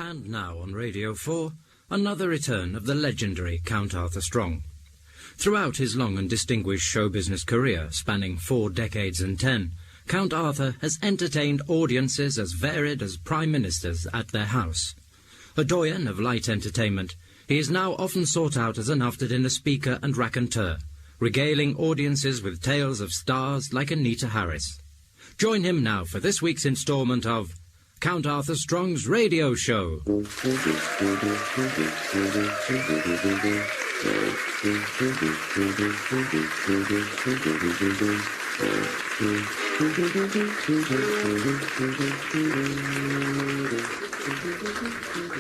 And now on Radio 4, another return of the legendary Count Arthur Strong. Throughout his long and distinguished show business career, spanning 4 decades and 10, Count Arthur has entertained audiences as varied as prime ministers at their house. A doyen of light entertainment, he is now often sought out as an after-dinner speaker and raconteur, regaling audiences with tales of stars like Anita Harris. Join him now for this week's instalment of Count Arthur Strong's Radio Show.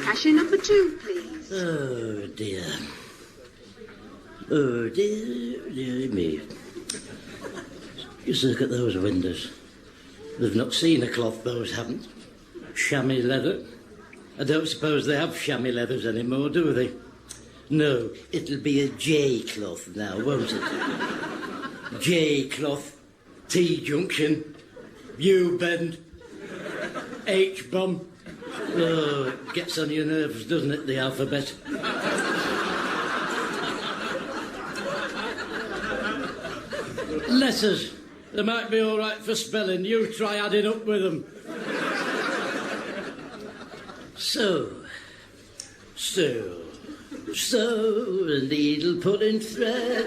Cashier number 2, please. Oh, dear. Oh, dear me. Just look at those windows. They've not seen a cloth, those haven't. Chamois leather. I don't suppose they have chamois leathers anymore, do they? No, it'll be a J cloth now, won't it? J cloth, T junction, U bend, H bomb. Oh, it gets on your nerves, doesn't it, the alphabet? Letters. They might be all right for spelling. You try adding up with them. So, a needle pulling thread.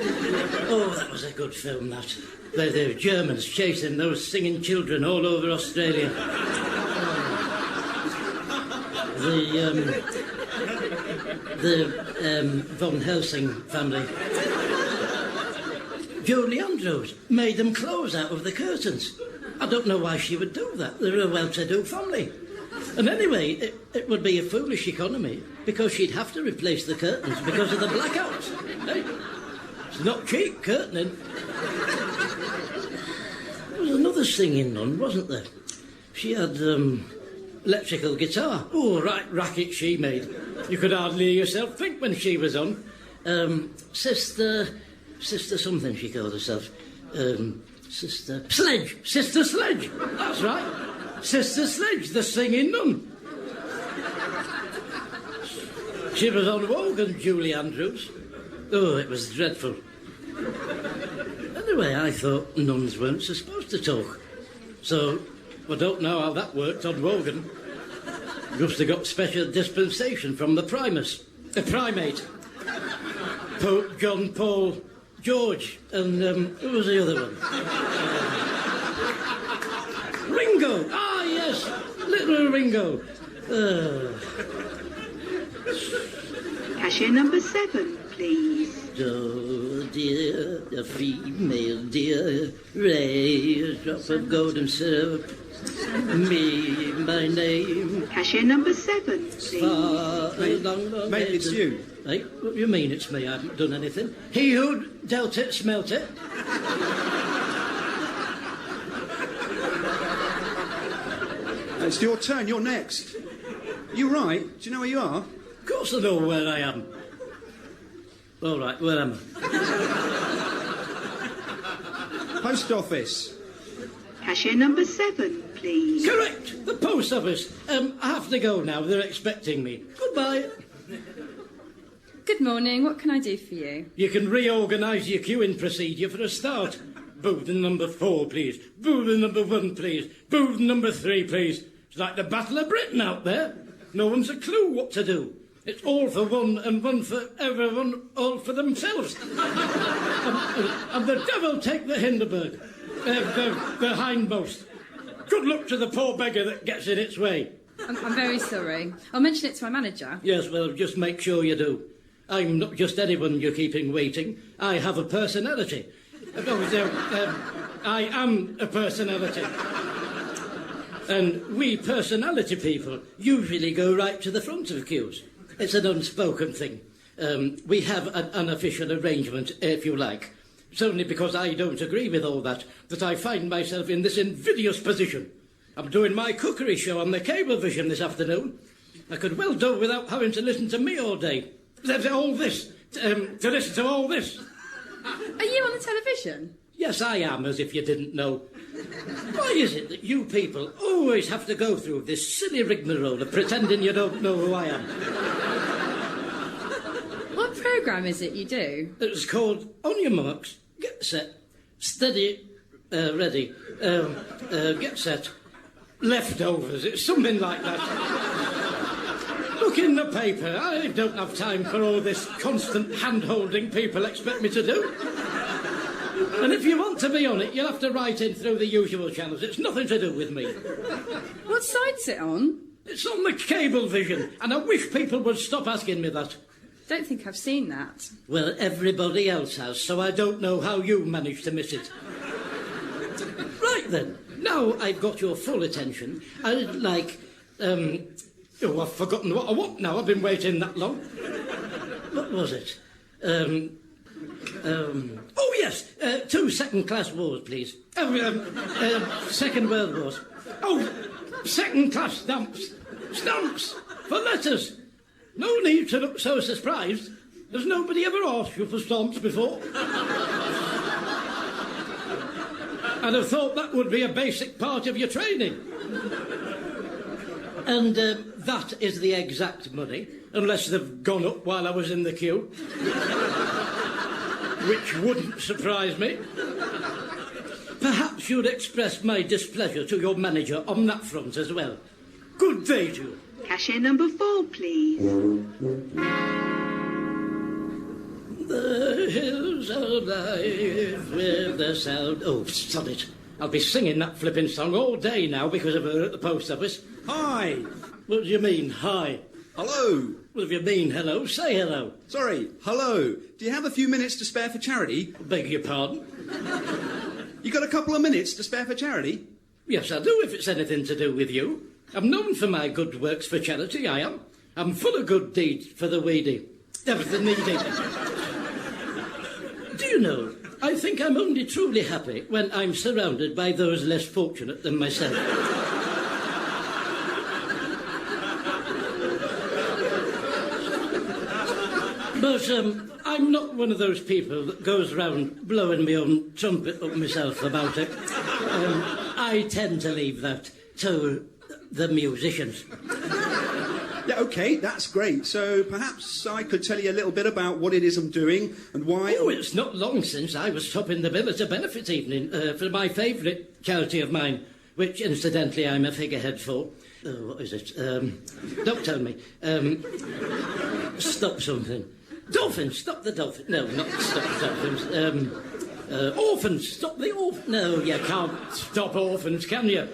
Oh, that was a good film, that. The Germans chasing those singing children all over Australia. The Von Helsing family. Julie Andrews made them clothes out of the curtains. I don't know why she would do that. They're a well-to-do family. And anyway, it would be a foolish economy because she'd have to replace the curtains because of the blackouts. Hey, it's not cheap, curtaining. There was another singing nun, wasn't there? She had electrical guitar. Oh, right racket she made. You could hardly hear yourself think when she was on. Sister something she called herself. Sister Sledge. That's right. Sister Sledge, the singing nun. She was on Wogan, Julie Andrews. Oh, it was dreadful. Anyway, I thought nuns weren't supposed to talk. So, I don't know how that worked on Wogan. Must have got special dispensation from the primate. Pope John Paul George, and who was the other one? Ringo! Ah, yes, little Ringo. Cashier number 7, please. Oh, dear, a female deer, raise a drop of golden syrup. Me, my name. Cashier number 7, please. Long, mate, it's you. Hey, what do you mean it's me? I haven't done anything. He who dealt it, smelt it. It's your turn, you're next. You right? Do you know where you are? Of course I know where I am. All right, where am I? Post office. Cashier number 7, please. Correct, the post office. I have to go now, they're expecting me. Goodbye. Good morning, what can I do for you? You can reorganise your queuing procedure for a start. Booth number 4, please. Booth number 1, please. Booth number 3, please. It's like the Battle of Britain out there. No one's a clue what to do. It's all for one and one for everyone, all for themselves. and the devil take the Hindenburg, the hindmost. Good luck to the poor beggar that gets in its way. I'm very sorry. I'll mention it to my manager. Yes, well, just make sure you do. I'm not just anyone you're keeping waiting. I have a personality. I am a personality. And we personality people usually go right to the front of queues. It's an unspoken thing. We have an unofficial arrangement, if you like. It's only because I don't agree with all that I find myself in this invidious position. I'm doing my cookery show on the cable vision this afternoon. I could well do without having to listen to me all day. All this. To listen to all this. Are you on the television? Yes, I am, as if you didn't know. Why is it that you people always have to go through this silly rigmarole of pretending you don't know who I am? What programme is it you do? It's called On Your Marks, Get Set, Steady, Ready, Get Set, Leftovers. It's something like that. Look in the paper. I don't have time for all this constant hand-holding people expect me to do. And if you want to be on it, you'll have to write in through the usual channels. It's nothing to do with me. What side's it on? It's on the cable vision, and I wish people would stop asking me that. Don't think I've seen that. Well, everybody else has, so I don't know how you managed to miss it. Right then, now I've got your full attention, I'd like, oh, I've forgotten what I want now. I've been waiting that long. What was it? Oh, yes, 2 second-class wars, please. Second World Wars. Oh, second-class stamps. Stamps for letters. No need to look so surprised. Has nobody ever asked you for stamps before? I'd have thought that would be a basic part of your training. And that is the exact money, unless they've gone up while I was in the queue. Which wouldn't surprise me. Perhaps you'd express my displeasure to your manager on that front as well. Good day to you. Cashier number 4, please. The hills are alive with the sound... Oh, sod it. I'll be singing that flipping song all day now because of her at the post office. Hi. What do you mean, hi? Hello. Well, if you mean hello, say hello. Sorry, hello. Do you have a few minutes to spare for charity? Beg your pardon? You got a couple of minutes to spare for charity? Yes, I do, if it's anything to do with you. I'm known for my good works for charity, I am. I'm full of good deeds for the weedy. The needy. Do you know, I think I'm only truly happy when I'm surrounded by those less fortunate than myself. But I'm not one of those people that goes round blowing my own trumpet up myself about it. I tend to leave that to the musicians. Yeah, OK, that's great. So perhaps I could tell you a little bit about what it is I'm doing and why... Oh, it's not long since I was topping the bill at a benefit evening for my favourite charity of mine, which, incidentally, I'm a figurehead for. Oh, what is it? Don't tell me. Stop something. Dolphins, stop the dolphins. No, not stop the dolphins. Orphans, stop the orphans. No, you can't stop orphans, can you?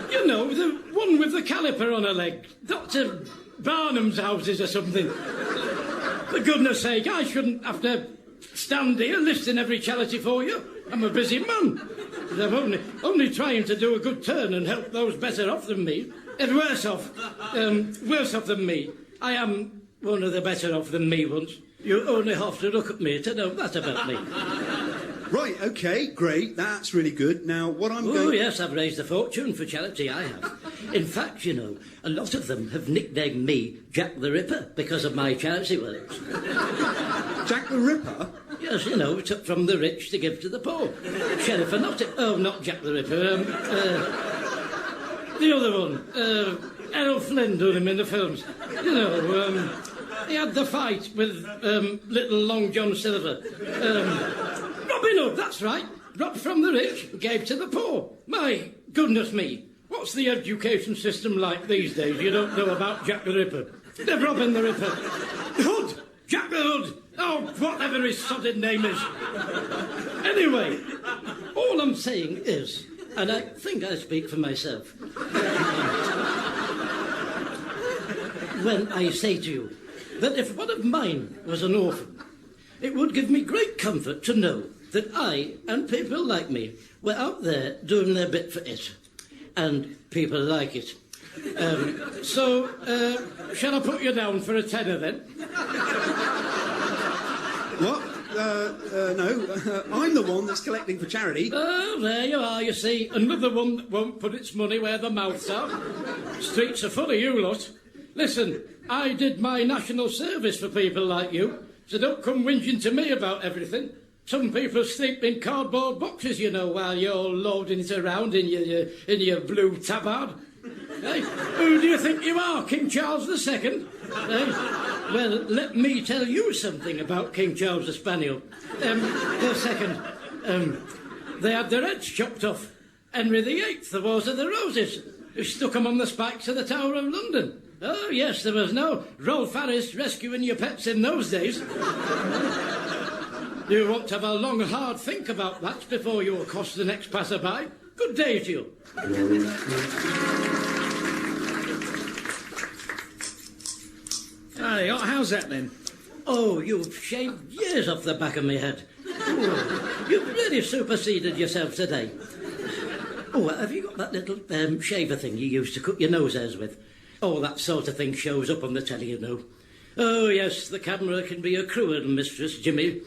You know, the one with the caliper on her leg. Dr. Barnum's houses or something. For goodness sake, I shouldn't have to stand here listing every charity for you. I'm a busy man. I'm only trying to do a good turn and help those better off than me. And worse off than me. I am one of the better off than me ones. You only have to look at me to know that about me. Right, OK, great. That's really good. Now, what I'm going... Oh, yes, I've raised a fortune for charity, I have. In fact, you know, a lot of them have nicknamed me Jack the Ripper because of my charity works. Jack the Ripper? Yes, you know, took from the rich to give to the poor. Sheriff and not... Oh, not Jack the Ripper. The other one. Errol Flynn doing him in the films. You know, he had the fight with little Long John Silver. Robin Hood, that's right. Robbed from the rich, gave to the poor. My goodness me. What's the education system like these days? You don't know about Jack the Ripper. They're robbing the Ripper. Hood! Jack the Hood! Oh, whatever his sodded name is. Anyway, all I'm saying is, and I think I speak for myself, when I say to you that if one of mine was an orphan, it would give me great comfort to know that I and people like me were out there doing their bit for it. And people like it. So, shall I put you down for a tenner then? What? No. I'm the one that's collecting for charity. Oh, there you are, you see. Another one that won't put its money where the mouths are. Streets are full of you lot. Listen, I did my national service for people like you, so don't come whinging to me about everything. Some people sleep in cardboard boxes, you know, while you're loading it around in your blue tabard. Hey, who do you think you are, King Charles II? Hey, well, let me tell you something about King Charles the Spaniel. The second, they had their heads chopped off. Henry VIII, the Wars of the Roses, who stuck them on the spikes of the Tower of London. Oh, yes, there was no Rolf Harris rescuing your pets in those days. You want to have a long, hard think about that before you accost the next passerby. Good day to you. Hey, how's that then? Oh, you've shaved years off the back of my head. Oh, you've really superseded yourself today. Oh, have you got that little shaver thing you used to cut your nose hairs with? Oh, that sort of thing shows up on the telly, you know. Oh, yes, the camera can be a cruel mistress, Jimmy.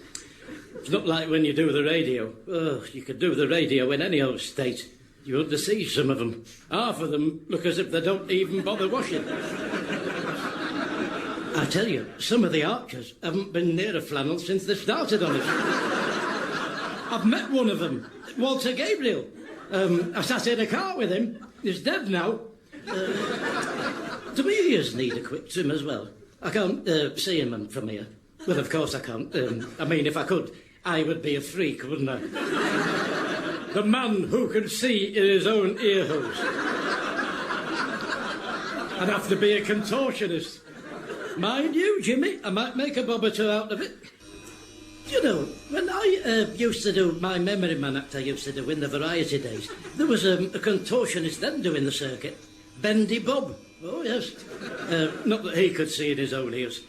It's not like when you do the radio. Oh, you could do the radio in any old state. You ought to see some of them. Half of them look as if they don't even bother washing. I tell you, some of the archers haven't been near a flannel since they started on it. I've met one of them, Walter Gabriel. I sat in a car with him. He's dead now. Do my ears need a quick trim as well? I can't see him from here. Well, of course I can't. I mean, if I could, I would be a freak, wouldn't I? The man who can see in his own ear holes. I'd have to be a contortionist. Mind you, Jimmy, I might make a bob or two out of it. You know, when I used to do my Memory Man act I used to do in the Variety Days, there was a contortionist then doing the circuit. Bendy Bob. Oh, yes. Not that he could see in his own ears.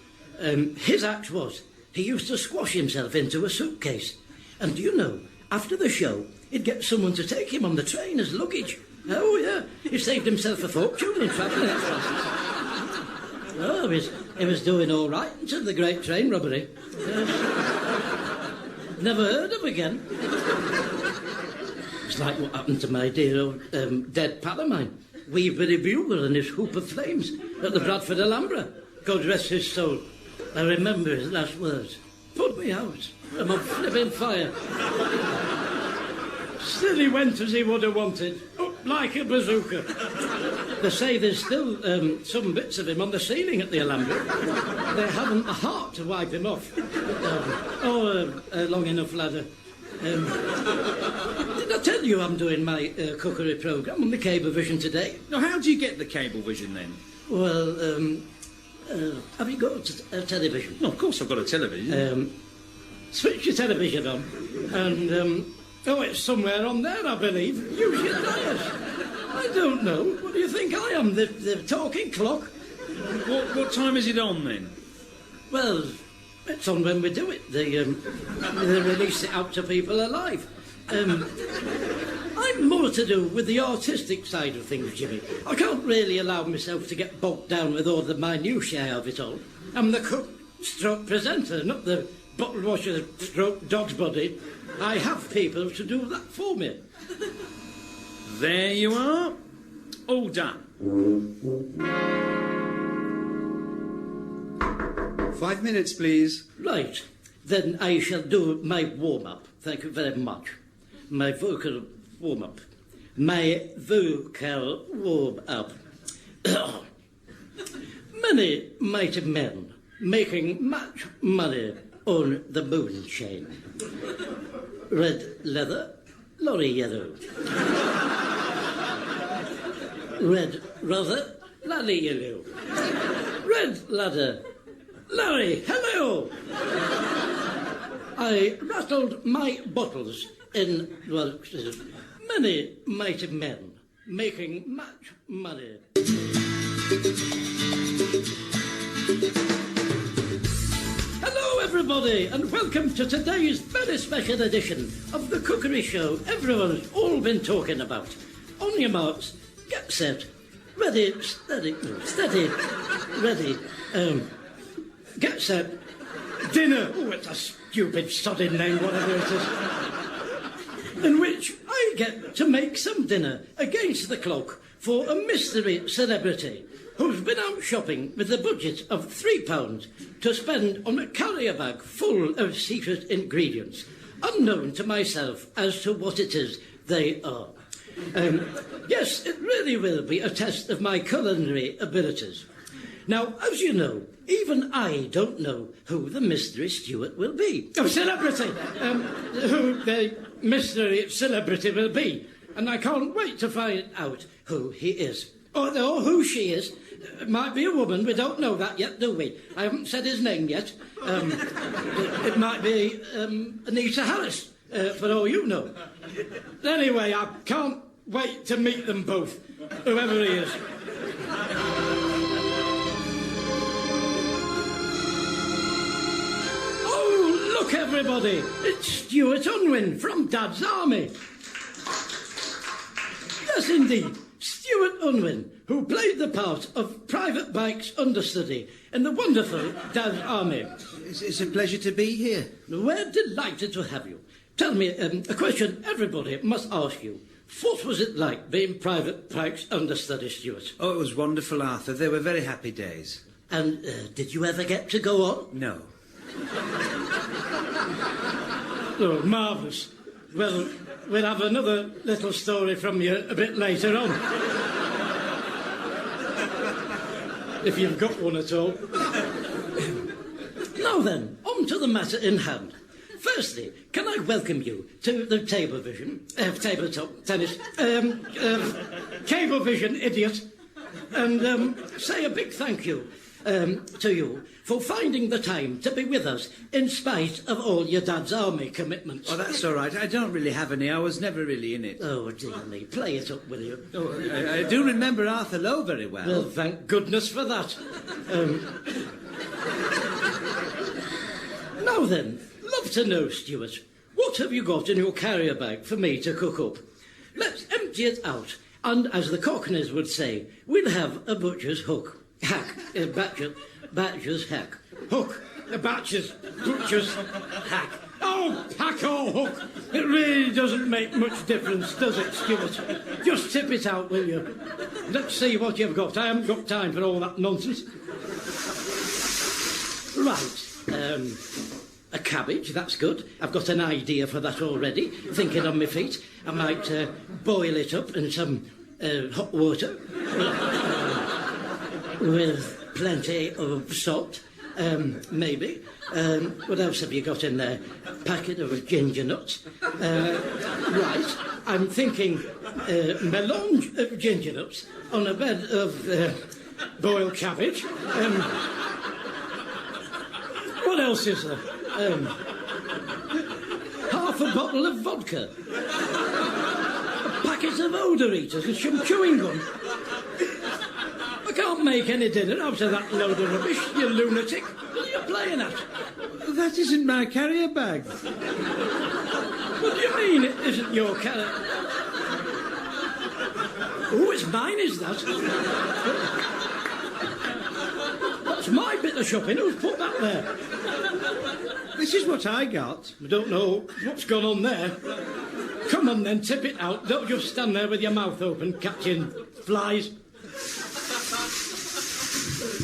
His act was, he used to squash himself into a suitcase. And do you know, after the show, he'd get someone to take him on the train as luggage. Oh, yeah. He saved himself a fortune in travelling expenses. Oh, he was doing all right until the great train robbery. Never heard of again. It's like what happened to my dear old dead pal of mine, Wee Billy Bugle and his hoop of flames at the Bradford Alhambra. God rest his soul. I remember his last words. Put me out. I'm on flipping fire. Still he went as he would have wanted, up like a bazooka. They say there's still some bits of him on the ceiling at the Alhambra. They haven't the heart to wipe him off. A long enough ladder. Did I tell you I'm doing my cookery programme on the Cablevision today? Now, how do you get the Cablevision then? Well, have you got a television? No, of course I've got a television. Switch your television on, and it's somewhere on there, I believe. Use your dial. I don't know. What do you think I am? The talking clock? What time is it on then? Well, it's on when we do it. They release it out to people alive. I'm more to do with the artistic side of things, Jimmy. I can't really allow myself to get bogged down with all the minutiae of it all. I'm the cook stroke presenter, not the bottle washer stroke dog's body. I have people to do that for me. There you are. All done. 5 minutes, please. Right. Then I shall do my warm-up. Thank you very much. My vocal warm-up. My vocal warm-up. Many mighty men making much money on the moon chain. Red leather, lorry yellow. Red rudder, lally yellow. Red ladder, Larry, hello! I rattled my bottles in, well, many mighty men making much money. Hello, everybody, and welcome to today's very special edition of the Cookery Show everyone's all been talking about. On your marks, get set, ready, steady, ready, get set, dinner. Oh, it's a stupid, sodded name, whatever it is. In which I get to make some dinner against the clock for a mystery celebrity who's been out shopping with a budget of £3 to spend on a carrier bag full of secret ingredients. unknown to myself as to what it is they are. Yes, it really will be a test of my culinary abilities. Now, as you know, even I don't know who the mystery Stuart will be. Oh, celebrity! Who the mystery celebrity will be. And I can't wait to find out who he is. Or who she is. It might be a woman, we don't know that yet, do we? I haven't said his name yet. It might be Anita Harris, for all you know. Anyway, I can't wait to meet them both, whoever he is. Oh, look, everybody! It's Stuart Unwin from Dad's Army. Yes, indeed. Stuart Unwin, who played the part of Private Pikes Understudy in the wonderful Dad's Army. It's a pleasure to be here. We're delighted to have you. Tell me, a question everybody must ask you. What was it like being Private Pikes Understudy, Stuart? Oh, it was wonderful, Arthur. They were very happy days. And did you ever get to go on? No. Oh, marvellous. Well, we'll have another little story from you a bit later on. If you've got one at all. Now then, on to the matter in hand. Firstly, can I welcome you to the tabletop tennis, Cablevision idiot, and say a big thank you to you for finding the time to be with us in spite of all your Dad's Army commitments. Oh, that's all right. I don't really have any. I was never really in it. Oh, dear me. Play it up, will you? Oh, I do remember Arthur Lowe very well. Well, thank goodness for that. Now then, love to know, Stuart, what have you got in your carrier bag for me to cook up? Let's empty it out, and as the Cockneys would say, we'll have a butcher's hook. Hack. Batcher's hack. Hook. Butcher's hack. Oh, hack or hook. It really doesn't make much difference, does it, Stuart? Just tip it out, will you? Let's see what you've got. I haven't got time for all that nonsense. Right. A cabbage, that's good. I've got an idea for that already. Thinking on my feet. I might boil it up in some hot water. With plenty of salt, maybe. What else have you got in there? A packet of ginger nuts. Right, I'm thinking melange of ginger nuts on a bed of boiled cabbage. What else is there? Half a bottle of vodka. A packet of odour eaters and some chewing gum. I can't make any dinner out of that load of rubbish, you lunatic. What are you playing at? That isn't my carrier bag. What do you mean it isn't your carrier? Oh, it's mine, is that? That's my bit of shopping. Who's put that there? This is what I got. I don't know what's gone on there. Come on then, tip it out. Don't just stand there with your mouth open, catching flies.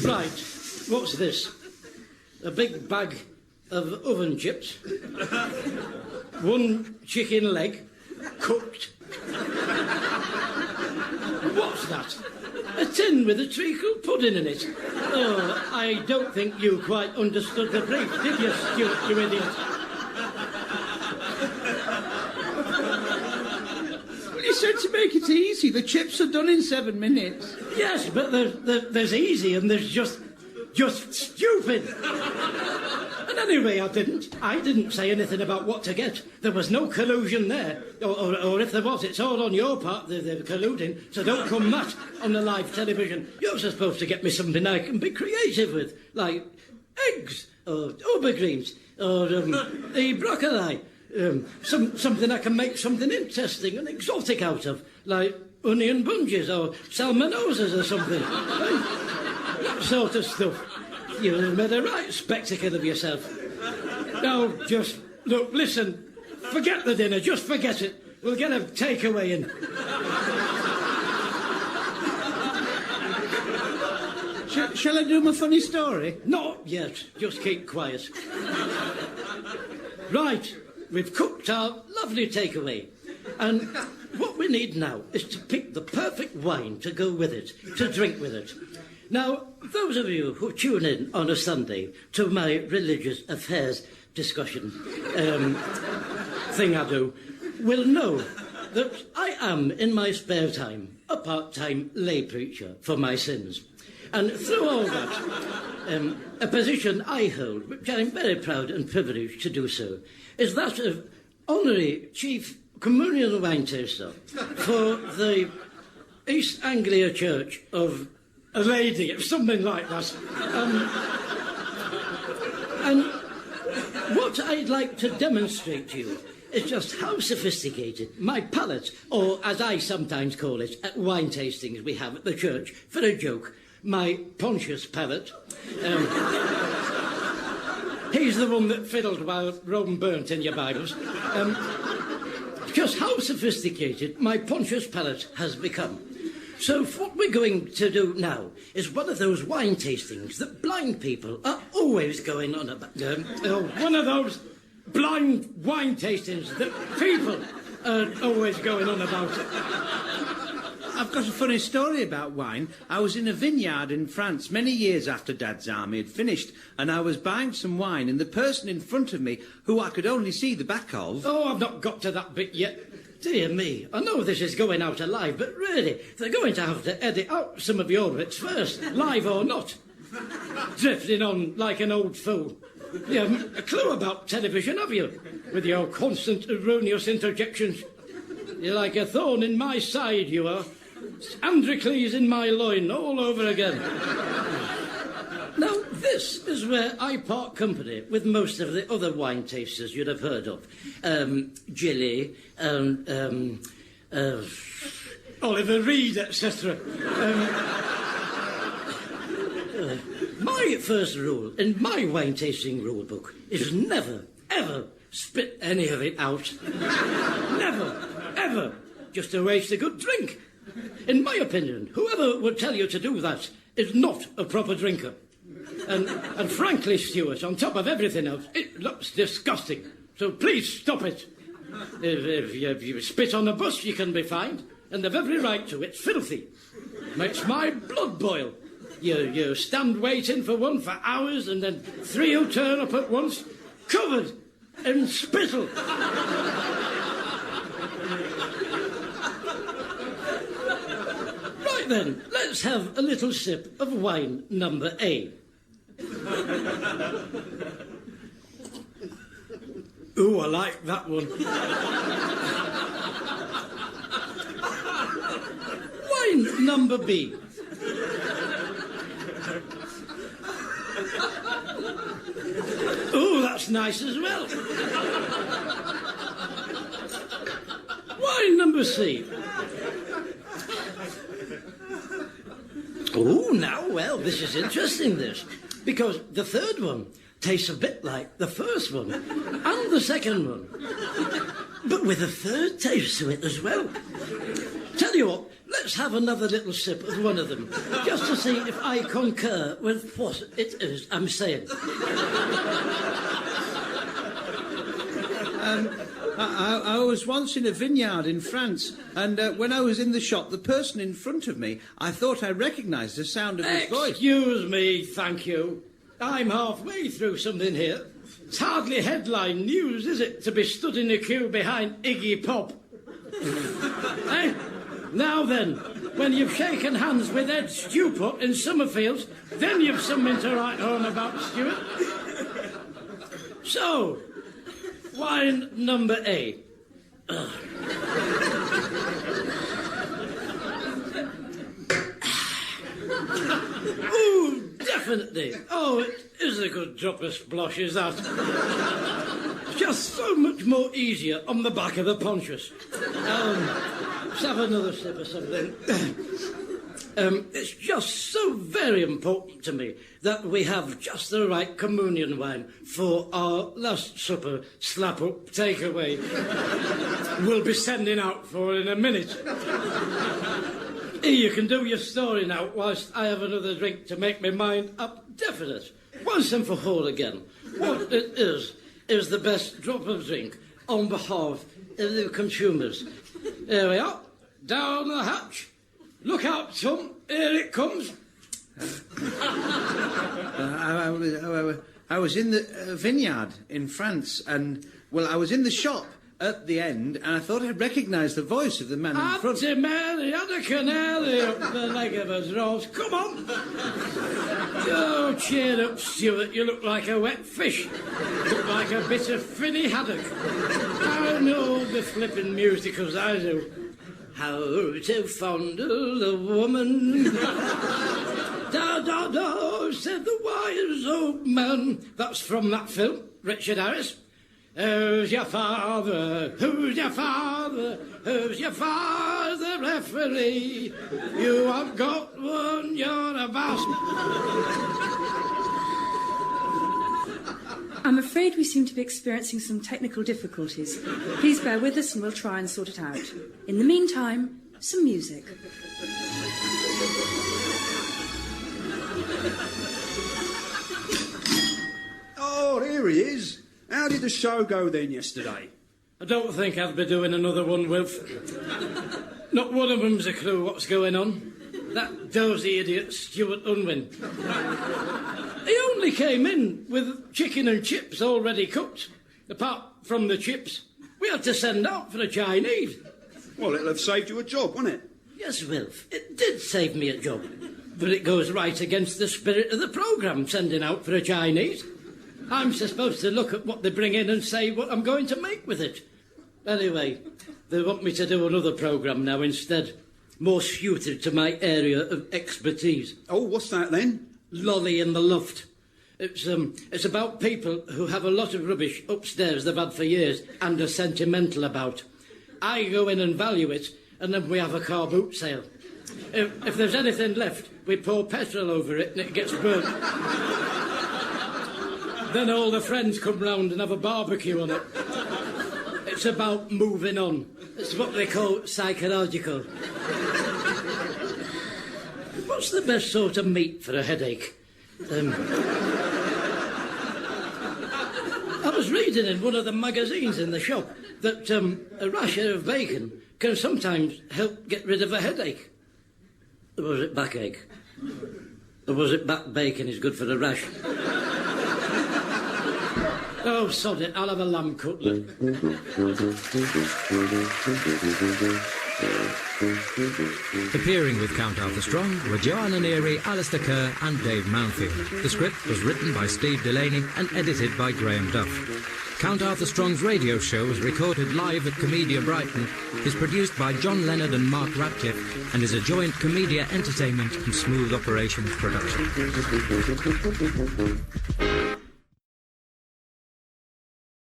Right, what's this? A big bag of oven chips. One chicken leg, cooked. What's that? A tin with a treacle pudding in it. Oh, I don't think you quite understood the brief, did you, Stuart, you idiot? Well, you said to make it easy. The chips are done in 7 minutes. Yes, but there's easy and there's just stupid. And anyway, I didn't say anything about what to get. There was no collusion there. Or if there was, it's all on your part, the colluding. So don't come that on the live television. You're supposed to get me something I can be creative with, like eggs, or aubergines, or the broccoli. Something I can make something interesting and exotic out of, like onion bunges or salmonoses or something. That sort of stuff. You've made a right spectacle of yourself. Now, just, look, listen, forget the dinner, just forget it. We'll get a takeaway in. Shall I do my funny story? Not yet, just keep quiet. Right, we've cooked our lovely takeaway. And what we need now is to pick the perfect wine to go with it, to drink with it. Now, those of you who tune in on a Sunday to my religious affairs discussion thing I do will know that I am, in my spare time, a part-time lay preacher for my sins. And through all that, a position I hold, which I'm very proud and privileged to do so, is that of Honorary Chief Communion Wine Taster for the East Anglia Church of a Lady, something like that. And what I'd like to demonstrate to you is just how sophisticated my palate, or as I sometimes call it, at wine tastings we have at the church, for a joke, my Pontius palate. He's the one that fiddled while Rome burnt in your Bibles. Just how sophisticated my Pontius palate has become. So what we're going to do now is one of those wine tastings that blind people are always going on about. One of those blind wine tastings that people are always going on about. I've got a funny story about wine. I was in a vineyard in France many years after Dad's army had finished, and I was buying some wine, and the person in front of me, who I could only see the back of... Oh, I've not got to that bit yet. Dear me, I know this is going out alive, but really, they're going to have to edit out some of your bits first, live or not. Drifting on like an old fool. You haven't a clue about television, have you? With your constant erroneous interjections. You're like a thorn in my side, you are. Androcles in my loin, all over again. Now, this is where I part company with most of the other wine tasters you'd have heard of. Gilly, Oliver Reed, etc. My first rule in my wine tasting rule book is never, ever spit any of it out. Never, ever. Just to waste a good drink. In my opinion, whoever would tell you to do that is not a proper drinker. And frankly, Stuart, on top of everything else, it looks disgusting. So please stop it. If you spit on a bus, you can be fined. And they've every right to. It's filthy. Makes my blood boil. You stand waiting for one for hours, and then three who turn up at once, covered in spittle. Right then, let's have a little sip of wine number A. Ooh, I like that one. Wine number B. Ooh, that's nice as well. Wine number C. Oh, now, well, this is interesting, this. Because the third one tastes a bit like the first one and the second one. But with a third taste to it as well. Tell you what, let's have another little sip of one of them, just to see if I concur with what it is I'm saying. I was once in a vineyard in France, and when I was in the shop, the person in front of me, I thought I recognised the sound of his voice. Excuse me, thank you. I'm halfway through something here. It's hardly headline news, is it, to be stood in a queue behind Iggy Pop? Eh? Now then, when you've shaken hands with Ed Stewart in Summerfields, then you've something to write home about, Stuart. So, wine number A. Ooh, definitely. Oh, it is a good drop of splosh, is that? Just so much more easier on the back of the Pontius. Let's have another sip of something. It's just so very important to me that we have just the right communion wine for our Last Supper slap-up takeaway we'll be sending out for in a minute. Here, you can do your story now whilst I have another drink to make my mind up definite. Once and for all again, what it is the best drop of drink on behalf of the consumers. Here we are, down the hatch. Look out, Tom, here it comes. I was in the vineyard in France, and, well, I was in the shop at the end, and I thought I'd recognise the voice of the man in front. Auntie Mary had a canary up the leg of us, Rose. Come on. Oh, cheer up, Stuart. You look like a wet fish. Look like a bit of finny haddock. I know the flippin' musicals, I do. How to fondle a woman. Da, da, da, said the wise old man. That's from that film, Richard Harris. Who's your father? Who's your father? Who's your father, referee? You have got one, you're a bastard. I'm afraid we seem to be experiencing some technical difficulties. Please bear with us and we'll try and sort it out. In the meantime, some music. Oh, here he is. How did the show go then yesterday? I don't think I'll be doing another one, Wilf. Not one of them's a clue what's going on. That dozy idiot, Stuart Unwin. He only came in with chicken and chips already cooked. Apart from the chips, we had to send out for the Chinese. Well, it'll have saved you a job, won't it? Yes, Wilf, it did save me a job. But it goes right against the spirit of the programme, sending out for the Chinese. I'm supposed to look at what they bring in and say what I'm going to make with it. Anyway, they want me to do another programme now instead, more suited to my area of expertise. Oh, what's that then? Lolly in the Loft. It's about people who have a lot of rubbish upstairs they've had for years and are sentimental about. I go in and value it, and then we have a car boot sale. If there's anything left, we pour petrol over it and it gets burnt. Then all the friends come round and have a barbecue on it. It's about moving on. It's what they call psychological. What's the best sort of meat for a headache? I was reading in one of the magazines in the shop that a rasher of bacon can sometimes help get rid of a headache. Or was it backache? Or was it back bacon is good for the rash? Oh, sod it, I'll have a lamb cutlet. Appearing with Count Arthur Strong were Joanna Neary, Alastair Kerr and Dave Mountfield. The script was written by Steve Delaney and edited by Graham Duff. Count Arthur Strong's radio show was recorded live at Comedia Brighton, is produced by John Leonard and Mark Ratcliffe, and is a joint Comedia Entertainment and Smooth Operations production.